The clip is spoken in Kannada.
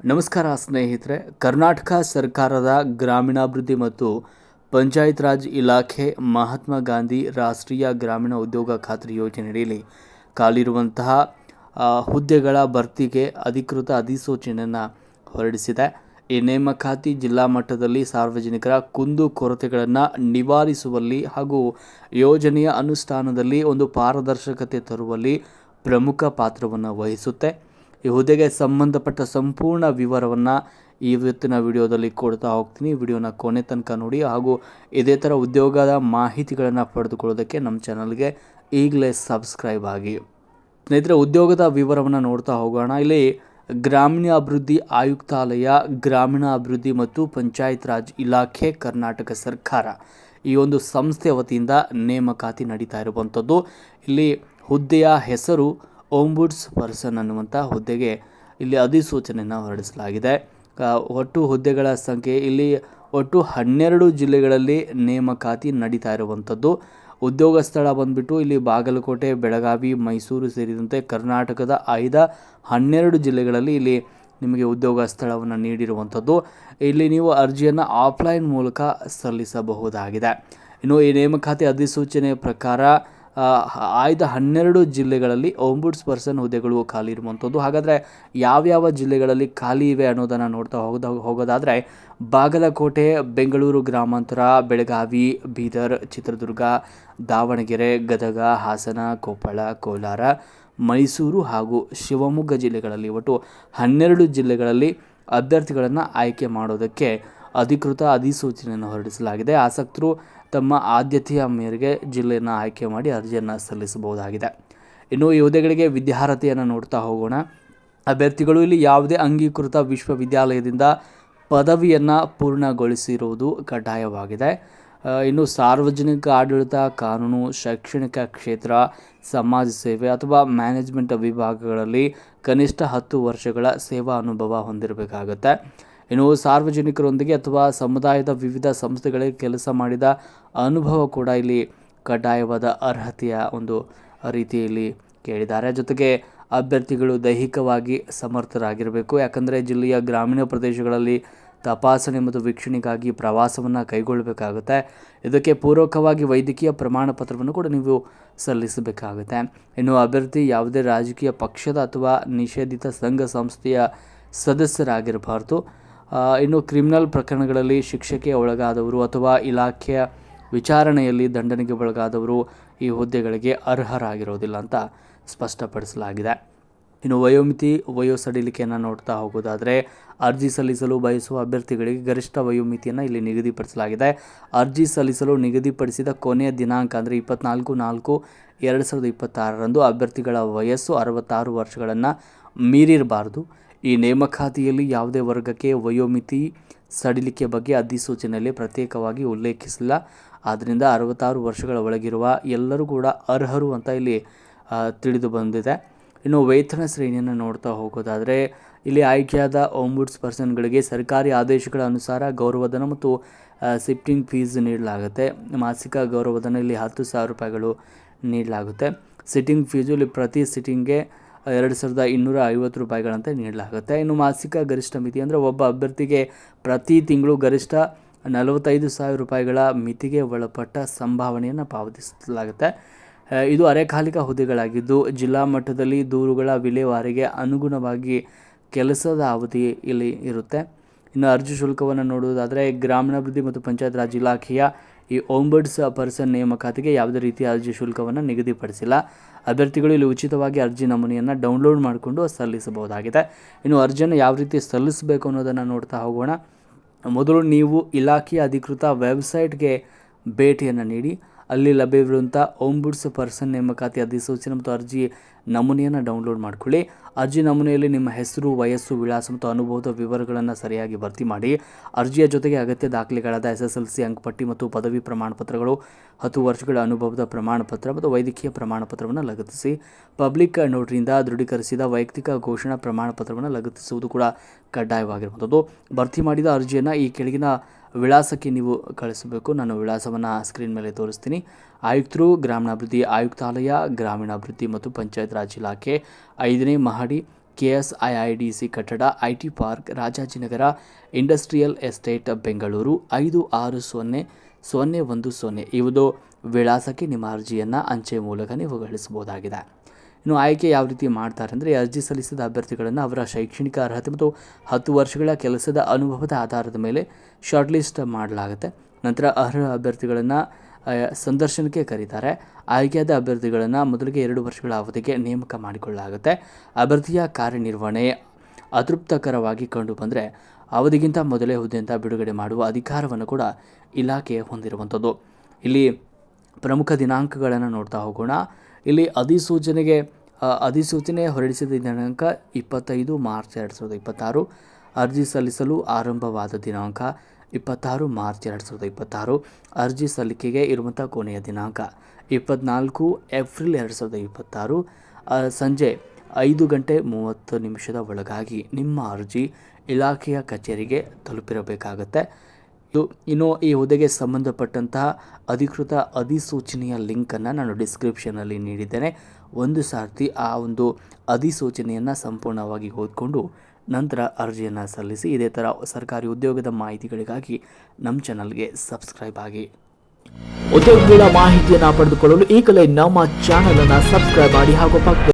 ನಮಸ್ಕಾರ ಸ್ನೇಹಿತರೆ. ಕರ್ನಾಟಕ ಸರ್ಕಾರದ ಗ್ರಾಮೀಣಾಭಿವೃದ್ಧಿ ಮತ್ತು ಪಂಚಾಯತ್ ರಾಜ್ ಇಲಾಖೆ ಮಹಾತ್ಮ ಗಾಂಧಿ ರಾಷ್ಟ್ರೀಯ ಗ್ರಾಮೀಣ ಉದ್ಯೋಗ ಖಾತ್ರಿ ಯೋಜನೆಯಲ್ಲಿ ಖಾಲಿರುವಂತಹ ಹುದ್ದೆಗಳ ಭರ್ತಿಗೆ ಅಧಿಕೃತ ಅಧಿಸೂಚನೆಯನ್ನು ಹೊರಡಿಸಿದೆ. ಈ ನೇಮಕಾತಿ ಜಿಲ್ಲಾ ಮಟ್ಟದಲ್ಲಿ ಸಾರ್ವಜನಿಕರ ಕುಂದು ಕೊರತೆಗಳನ್ನು ನಿವಾರಿಸುವಲ್ಲಿ ಹಾಗೂ ಯೋಜನೆಯ ಅನುಷ್ಠಾನದಲ್ಲಿ ಒಂದು ಪಾರದರ್ಶಕತೆ ತರುವಲ್ಲಿ ಪ್ರಮುಖ ಪಾತ್ರವನ್ನು ವಹಿಸುತ್ತೆ. ಈ ಹುದ್ದೆಗೆ ಸಂಬಂಧಪಟ್ಟ ಸಂಪೂರ್ಣ ವಿವರವನ್ನು ಇವತ್ತಿನ ವಿಡಿಯೋದಲ್ಲಿ ಕೊಡ್ತಾ ಹೋಗ್ತೀನಿ. ವಿಡಿಯೋನ ಕೊನೆ ತನಕ ನೋಡಿ ಹಾಗೂ ಇದೇ ಥರ ಉದ್ಯೋಗದ ಮಾಹಿತಿಗಳನ್ನು ಪಡೆದುಕೊಳ್ಳೋದಕ್ಕೆ ನಮ್ಮ ಚಾನಲ್ಗೆ ಈಗಲೇ ಸಬ್ಸ್ಕ್ರೈಬ್ ಆಗಿ. ಸ್ನೇಹಿತರೆ, ಉದ್ಯೋಗದ ವಿವರವನ್ನು ನೋಡ್ತಾ ಹೋಗೋಣ. ಇಲ್ಲಿ ಗ್ರಾಮೀಣಾಭಿವೃದ್ಧಿ ಆಯುಕ್ತಾಲಯ, ಗ್ರಾಮೀಣಾಭಿವೃದ್ಧಿ ಮತ್ತು ಪಂಚಾಯತ್ ರಾಜ್ ಇಲಾಖೆ, ಕರ್ನಾಟಕ ಸರ್ಕಾರ ಈ ಒಂದು ಸಂಸ್ಥೆ ವತಿಯಿಂದ ನೇಮಕಾತಿ ನಡೀತಾ ಇರುವಂಥದ್ದು. ಇಲ್ಲಿ ಹುದ್ದೆಯ ಹೆಸರು ಓಂಬುಡ್ಸ್ ಪರ್ಸನ್ ಅನ್ನುವಂಥ ಹುದ್ದೆಗೆ ಇಲ್ಲಿ ಅಧಿಸೂಚನೆಯನ್ನು ಹೊರಡಿಸಲಾಗಿದೆ. ಒಟ್ಟು ಹುದ್ದೆಗಳ ಸಂಖ್ಯೆ ಇಲ್ಲಿ ಒಟ್ಟು 12 ಜಿಲ್ಲೆಗಳಲ್ಲಿ ನೇಮಕಾತಿ ನಡೀತಾ ಇರುವಂಥದ್ದು. ಉದ್ಯೋಗ ಸ್ಥಳ ಬಂದುಬಿಟ್ಟು ಇಲ್ಲಿ ಬಾಗಲಕೋಟೆ, ಬೆಳಗಾವಿ, ಮೈಸೂರು ಸೇರಿದಂತೆ ಕರ್ನಾಟಕದ 12 ಜಿಲ್ಲೆಗಳಲ್ಲಿ ಇಲ್ಲಿ ನಿಮಗೆ ಉದ್ಯೋಗ ಸ್ಥಳವನ್ನು ನೀಡಿರುವಂಥದ್ದು. ಇಲ್ಲಿ ನೀವು ಅರ್ಜಿಯನ್ನು ಆಫ್ಲೈನ್ ಮೂಲಕ ಸಲ್ಲಿಸಬಹುದಾಗಿದೆ. ಇನ್ನು ಈ ನೇಮಕಾತಿ ಅಧಿಸೂಚನೆಯ ಪ್ರಕಾರ ಆಯ್ದ 12 ಜಿಲ್ಲೆಗಳಲ್ಲಿ ಓಂಬುಡ್ಸ್ ಪರ್ಸನ್ ಹುದ್ದೆಗಳು ಖಾಲಿ ಇರುವಂಥದ್ದು. ಹಾಗಾದರೆ ಯಾವ್ಯಾವ ಜಿಲ್ಲೆಗಳಲ್ಲಿ ಖಾಲಿ ಇವೆ ಅನ್ನೋದನ್ನು ನೋಡ್ತಾ ಹೋಗೋದಾದರೆ ಬಾಗಲಕೋಟೆ, ಬೆಂಗಳೂರು ಗ್ರಾಮಾಂತರ, ಬೆಳಗಾವಿ, ಬೀದರ್, ಚಿತ್ರದುರ್ಗ, ದಾವಣಗೆರೆ, ಗದಗ, ಹಾಸನ, ಕೊಪ್ಪಳ, ಕೋಲಾರ, ಮೈಸೂರು ಹಾಗೂ ಶಿವಮೊಗ್ಗ ಜಿಲ್ಲೆಗಳಲ್ಲಿ ಒಟ್ಟು 12 ಜಿಲ್ಲೆಗಳಲ್ಲಿ ಅಭ್ಯರ್ಥಿಗಳನ್ನು ಆಯ್ಕೆ ಮಾಡೋದಕ್ಕೆ ಅಧಿಕೃತ ಅಧಿಸೂಚನೆಯನ್ನು ಹೊರಡಿಸಲಾಗಿದೆ. ಆಸಕ್ತರು ತಮ್ಮ ಆದ್ಯತೆಯ ಮೇರೆಗೆ ಜಿಲ್ಲೆಯನ್ನು ಆಯ್ಕೆ ಮಾಡಿ ಅರ್ಜಿಯನ್ನು ಸಲ್ಲಿಸಬಹುದಾಗಿದೆ. ಇನ್ನು ಈ ಹುದ್ದೆಗಳಿಗೆ ವಿದ್ಯಾರ್ಹತೆಯನ್ನು ನೋಡ್ತಾ ಹೋಗೋಣ. ಅಭ್ಯರ್ಥಿಗಳು ಇಲ್ಲಿ ಯಾವುದೇ ಅಂಗೀಕೃತ ವಿಶ್ವವಿದ್ಯಾಲಯದಿಂದ ಪದವಿಯನ್ನು ಪೂರ್ಣಗೊಳಿಸಿರುವುದು ಕಡ್ಡಾಯವಾಗಿದೆ. ಇನ್ನು ಸಾರ್ವಜನಿಕ ಆಡಳಿತ, ಕಾನೂನು, ಶೈಕ್ಷಣಿಕ ಕ್ಷೇತ್ರ, ಸಮಾಜ ಸೇವೆ ಅಥವಾ ಮ್ಯಾನೇಜ್ಮೆಂಟ್ ವಿಭಾಗಗಳಲ್ಲಿ ಕನಿಷ್ಠ 10 ವರ್ಷಗಳ ಸೇವಾ ಅನುಭವ ಹೊಂದಿರಬೇಕಾಗುತ್ತೆ. ಇನ್ನು ಸಾರ್ವಜನಿಕರೊಂದಿಗೆ ಅಥವಾ ಸಮುದಾಯದ ವಿವಿಧ ಸಂಸ್ಥೆಗಳಿಗೆ ಕೆಲಸ ಮಾಡಿದ ಅನುಭವ ಕೂಡ ಇಲ್ಲಿ ಕಡ್ಡಾಯವಾದ ಅರ್ಹತೆಯ ಒಂದು ರೀತಿಯಲ್ಲಿ ಕೇಳಿದ್ದಾರೆ. ಜೊತೆಗೆ ಅಭ್ಯರ್ಥಿಗಳು ದೈಹಿಕವಾಗಿ ಸಮರ್ಥರಾಗಿರಬೇಕು. ಯಾಕಂದರೆ ಜಿಲ್ಲೆಯ ಗ್ರಾಮೀಣ ಪ್ರದೇಶಗಳಲ್ಲಿ ತಪಾಸಣೆ ಮತ್ತು ವೀಕ್ಷಣೆಗಾಗಿ ಪ್ರವಾಸವನ್ನು ಕೈಗೊಳ್ಳಬೇಕಾಗುತ್ತೆ. ಇದಕ್ಕೆ ಪೂರಕವಾಗಿ ವೈದ್ಯಕೀಯ ಪ್ರಮಾಣ ಪತ್ರವನ್ನು ಕೂಡ ನೀವು ಸಲ್ಲಿಸಬೇಕಾಗುತ್ತೆ. ಇನ್ನು ಅಭ್ಯರ್ಥಿ ಯಾವುದೇ ರಾಜಕೀಯ ಪಕ್ಷದ ಅಥವಾ ನಿಷೇಧಿತ ಸಂಘ ಸಂಸ್ಥೆಯ ಸದಸ್ಯರಾಗಿರಬಾರ್ದು. ಇನ್ನು ಕ್ರಿಮಿನಲ್ ಪ್ರಕರಣಗಳಲ್ಲಿ ಶಿಕ್ಷೆಗೆ ಒಳಗಾದವರು ಅಥವಾ ಇಲಾಖೆಯ ವಿಚಾರಣೆಯಲ್ಲಿ ದಂಡನೆಗೆ ಒಳಗಾದವರು ಈ ಹುದ್ದೆಗಳಿಗೆ ಅರ್ಹರಾಗಿರೋದಿಲ್ಲ ಅಂತ ಸ್ಪಷ್ಟಪಡಿಸಲಾಗಿದೆ. ಇನ್ನು ವಯೋಸಡಿಲಿಕೆಯನ್ನು ನೋಡ್ತಾ ಹೋಗೋದಾದರೆ ಅರ್ಜಿ ಸಲ್ಲಿಸಲು ಬಯಸುವ ಅಭ್ಯರ್ಥಿಗಳಿಗೆ ಗರಿಷ್ಠ ವಯೋಮಿತಿಯನ್ನು ಇಲ್ಲಿ ನಿಗದಿಪಡಿಸಲಾಗಿದೆ. ಅರ್ಜಿ ಸಲ್ಲಿಸಲು ನಿಗದಿಪಡಿಸಿದ ಕೊನೆಯ ದಿನಾಂಕ ಅಂದರೆ 24/4/2026 ಅಭ್ಯರ್ಥಿಗಳ ವಯಸ್ಸು 66 ವರ್ಷಗಳನ್ನು ಮೀರಿರಬಾರ್ದು. ಈ ನೇಮಕಾತಿಯಲ್ಲಿ ಯಾವುದೇ ವರ್ಗಕ್ಕೆ ವಯೋಮಿತಿ ಸಡಿಲಿಕೆ ಬಗ್ಗೆ ಅಧಿಸೂಚನೆಯಲ್ಲಿ ಪ್ರತ್ಯೇಕವಾಗಿ ಉಲ್ಲೇಖಿಸಿಲ್ಲ. ಆದ್ದರಿಂದ 66 ವರ್ಷಗಳ ಒಳಗಿರುವ ಎಲ್ಲರೂ ಕೂಡ ಅರ್ಹರು ಅಂತ ಇಲ್ಲಿ ತಿಳಿದು ಬಂದಿದೆ. ಇನ್ನು ವೇತನ ಶ್ರೇಣಿಯನ್ನು ನೋಡ್ತಾ ಹೋಗೋದಾದರೆ ಇಲ್ಲಿ ಆಯ್ಕೆಯಾದ ಓಂಬುಡ್ಸ್ ಪರ್ಸನ್ಗಳಿಗೆ ಸರ್ಕಾರಿ ಆದೇಶಗಳ ಅನುಸಾರ ಗೌರವಧನ ಮತ್ತು ಶಿಫ್ಟಿಂಗ್ ಫೀಸ್ ನೀಡಲಾಗುತ್ತೆ. ಮಾಸಿಕ ಗೌರವಧನ ಇಲ್ಲಿ 10,000 ರೂಪಾಯಿಗಳು ನೀಡಲಾಗುತ್ತೆ. ಸಿಟ್ಟಿಂಗ್ ಫೀಸು ಇಲ್ಲಿ ಪ್ರತಿ ಸಿಟ್ಟಿಂಗ್ಗೆ 2,250 ರೂಪಾಯಿಗಳಂತೆ ನೀಡಲಾಗುತ್ತೆ. ಇನ್ನು ಮಾಸಿಕ ಗರಿಷ್ಠ ಮಿತಿ ಅಂದರೆ ಒಬ್ಬ ಅಭ್ಯರ್ಥಿಗೆ ಪ್ರತಿ ತಿಂಗಳು ಗರಿಷ್ಠ 45,000 ರೂಪಾಯಿಗಳ ಮಿತಿಗೆ ಒಳಪಟ್ಟ ಸಂಭಾವನೆಯನ್ನು ಪಾವತಿಸಲಾಗುತ್ತೆ. ಇದು ಅರೆಕಾಲಿಕ ಹುದ್ದೆಗಳಾಗಿದ್ದು ಜಿಲ್ಲಾ ಮಟ್ಟದಲ್ಲಿ ದೂರುಗಳ ವಿಲೇವಾರಿಗೆ ಅನುಗುಣವಾಗಿ ಕೆಲಸದ ಅವಧಿ ಇಲ್ಲಿ ಇರುತ್ತೆ. ಇನ್ನು ಅರ್ಜಿ ಶುಲ್ಕವನ್ನು ನೋಡುವುದಾದರೆ ಗ್ರಾಮೀಣಾಭಿವೃದ್ಧಿ ಮತ್ತು ಪಂಚಾಯತ್ ರಾಜ್ ಇಲಾಖೆಯ ಈ ಓಂಬುಡ್ಸ್ ಪರ್ಸನ್ ನೇಮಕಾತಿಗೆ ಯಾವುದೇ ರೀತಿಯ ಅರ್ಜಿ ಶುಲ್ಕವನ್ನು ನಿಗದಿಪಡಿಸಿಲ್ಲ. ಅಭ್ಯರ್ಥಿಗಳು ಇಲ್ಲಿ ಉಚಿತವಾಗಿ ಅರ್ಜಿ ನಮೂನೆಯನ್ನು ಡೌನ್ಲೋಡ್ ಮಾಡಿಕೊಂಡು ಸಲ್ಲಿಸಬಹುದಾಗಿದೆ. ಇನ್ನು ಅರ್ಜಿಯನ್ನು ಯಾವ ರೀತಿ ಸಲ್ಲಿಸಬೇಕು ಅನ್ನೋದನ್ನು ನೋಡ್ತಾ ಹೋಗೋಣ. ಮೊದಲು ನೀವು ಇಲಾಖೆಯ ಅಧಿಕೃತ ವೆಬ್ಸೈಟ್ಗೆ ಭೇಟಿಯನ್ನು ನೀಡಿ ಅಲ್ಲಿ ಲಭ್ಯವಿರುವಂಥ ಓಂಬುಡ್ಸ್ ಪರ್ಸನ್ ನೇಮಕಾತಿ ಅಧಿಸೂಚನೆ ಮತ್ತು ಅರ್ಜಿ ನಮೂನೆಯನ್ನು ಡೌನ್ಲೋಡ್ ಮಾಡಿಕೊಳ್ಳಿ. ಅರ್ಜಿ ನಮೂನೆಯಲ್ಲಿ ನಿಮ್ಮ ಹೆಸರು, ವಯಸ್ಸು, ವಿಳಾಸ ಮತ್ತು ಅನುಭವದ ವಿವರಗಳನ್ನು ಸರಿಯಾಗಿ ಭರ್ತಿ ಮಾಡಿ. ಅರ್ಜಿಯ ಜೊತೆಗೆ ಅಗತ್ಯ ದಾಖಲೆಗಳಾದ SSLC ಅಂಕಪಟ್ಟಿ ಮತ್ತು ಪದವಿ ಪ್ರಮಾಣ ಪತ್ರಗಳು, 10 ವರ್ಷಗಳ ಅನುಭವದ ಪ್ರಮಾಣ ಪತ್ರ ಮತ್ತು ವೈದ್ಯಕೀಯ ಪ್ರಮಾಣ ಪತ್ರವನ್ನು ಲಗತ್ತಿಸಿ. ಪಬ್ಲಿಕ್ ನೋಟರಿಯಿಂದ ದೃಢೀಕರಿಸಿದ ವೈಯಕ್ತಿಕ ಘೋಷಣಾ ಪ್ರಮಾಣ ಪತ್ರವನ್ನು ಲಗತ್ತಿಸುವುದು ಕೂಡ ಕಡ್ಡಾಯವಾಗಿರುವಂಥದ್ದು. ಭರ್ತಿ ಮಾಡಿದ ಅರ್ಜಿಯನ್ನು ಈ ಕೆಳಗಿನ ವಿಳಾಸಕ್ಕೆ ನೀವು ಕಳಿಸಬೇಕು. ನಾನು ವಿಳಾಸವನ್ನು ಸ್ಕ್ರೀನ್ ಮೇಲೆ ತೋರಿಸ್ತೀನಿ. ಆಯುಕ್ತರು, ಗ್ರಾಮೀಣಾಭಿವೃದ್ಧಿ ಆಯುಕ್ತಾಲಯ, ಗ್ರಾಮೀಣಾಭಿವೃದ್ಧಿ ಮತ್ತು ಪಂಚಾಯತ್ ರಾಜ್ ಇಲಾಖೆ, 5ನೇ ಮಹಡಿ, KSIIDC ಕಟ್ಟಡ, IT park, Rajajinagar, industrial estate, Bengaluru 560010 ಇವುದು ವಿಳಾಸಕ್ಕೆ ನಿಮ್ಮ ಅರ್ಜಿಯನ್ನು ಅಂಚೆ ಮೂಲಕ ನೀವು ಗಳಿಸಬಹುದಾಗಿದೆ. ಇನ್ನು ಆಯ್ಕೆ ಯಾವ ರೀತಿ ಮಾಡ್ತಾರೆ ಅಂದರೆ, ಅರ್ಜಿ ಸಲ್ಲಿಸಿದ ಅಭ್ಯರ್ಥಿಗಳನ್ನು ಅವರ ಶೈಕ್ಷಣಿಕ ಅರ್ಹತೆ ಮತ್ತು 10 ವರ್ಷಗಳ ಕೆಲಸದ ಅನುಭವದ ಆಧಾರದ ಮೇಲೆ ಶಾರ್ಟ್ ಲಿಸ್ಟ್ ಮಾಡಲಾಗುತ್ತೆ. ನಂತರ ಅರ್ಹ ಅಭ್ಯರ್ಥಿಗಳನ್ನು ಸಂದರ್ಶನಕ್ಕೆ ಕರೀತಾರೆ. ಆಯ್ಕೆಯಾದ ಅಭ್ಯರ್ಥಿಗಳನ್ನು ಮೊದಲಿಗೆ 2 ವರ್ಷಗಳ ಅವಧಿಗೆ ನೇಮಕ ಮಾಡಿಕೊಳ್ಳಲಾಗುತ್ತೆ. ಅಭ್ಯರ್ಥಿಯ ಕಾರ್ಯನಿರ್ವಹಣೆ ಅತೃಪ್ತಕರವಾಗಿ ಕಂಡು ಬಂದರೆ ಅವಧಿಗಿಂತ ಮೊದಲೇ ಹುದ್ದೆಯಿಂದ ಬಿಡುಗಡೆ ಮಾಡುವ ಅಧಿಕಾರವನ್ನು ಕೂಡ ಇಲಾಖೆ ಹೊಂದಿರುವಂಥದ್ದು. ಇಲ್ಲಿ ಪ್ರಮುಖ ದಿನಾಂಕಗಳನ್ನು ನೋಡ್ತಾ ಹೋಗೋಣ. ಇಲ್ಲಿ ಅಧಿಸೂಚನೆ ಹೊರಡಿಸಿದ ದಿನಾಂಕ 25 ಮಾರ್ಚ್ 2026. ಅರ್ಜಿ ಸಲ್ಲಿಸಲು ಆರಂಭವಾದ ದಿನಾಂಕ 26 ಮಾರ್ಚ್ 2026. ಅರ್ಜಿ ಸಲ್ಲಿಕೆಗೆ ಇರುವಂಥ ಕೊನೆಯ ದಿನಾಂಕ 24 ಏಪ್ರಿಲ್ 2026. ಸಂಜೆ 5:30 ಒಳಗಾಗಿ ನಿಮ್ಮ ಅರ್ಜಿ ಇಲಾಖೆಯ ಕಚೇರಿಗೆ ತಲುಪಿರಬೇಕಾಗತ್ತೆ. ಇನ್ನು ಈ ಹುದ್ದೆಗೆ ಸಂಬಂಧಪಟ್ಟಂತಹ ಅಧಿಕೃತ ಅಧಿಸೂಚನೆಯ ಲಿಂಕನ್ನು ನಾನು ಡಿಸ್ಕ್ರಿಪ್ಷನಲ್ಲಿ ನೀಡಿದ್ದೇನೆ. ಒಂದು ಸಾರ್ತಿ ಆ ಒಂದು ಅಧಿಸೂಚನೆಯನ್ನು ಸಂಪೂರ್ಣವಾಗಿ ಓದಿಕೊಂಡು ನಂತರ ಅರ್ಜಿಯನ್ನು ಸಲ್ಲಿಸಿ. ಇದೇ ಥರ ಸರ್ಕಾರಿ ಉದ್ಯೋಗದ ಮಾಹಿತಿಗಳಿಗಾಗಿ ನಮ್ಮ ಚಾನಲ್ಗೆ ಸಬ್ಸ್ಕ್ರೈಬ್ ಆಗಿ. ಉದ್ಯೋಗಗಳ ಮಾಹಿತಿಯನ್ನು ಪಡೆದುಕೊಳ್ಳಲು ಈಗಲೇ ನಮ್ಮ ಚಾನಲನ್ನು ಸಬ್ಸ್ಕ್ರೈಬ್ ಮಾಡಿ ಹಾಗೂ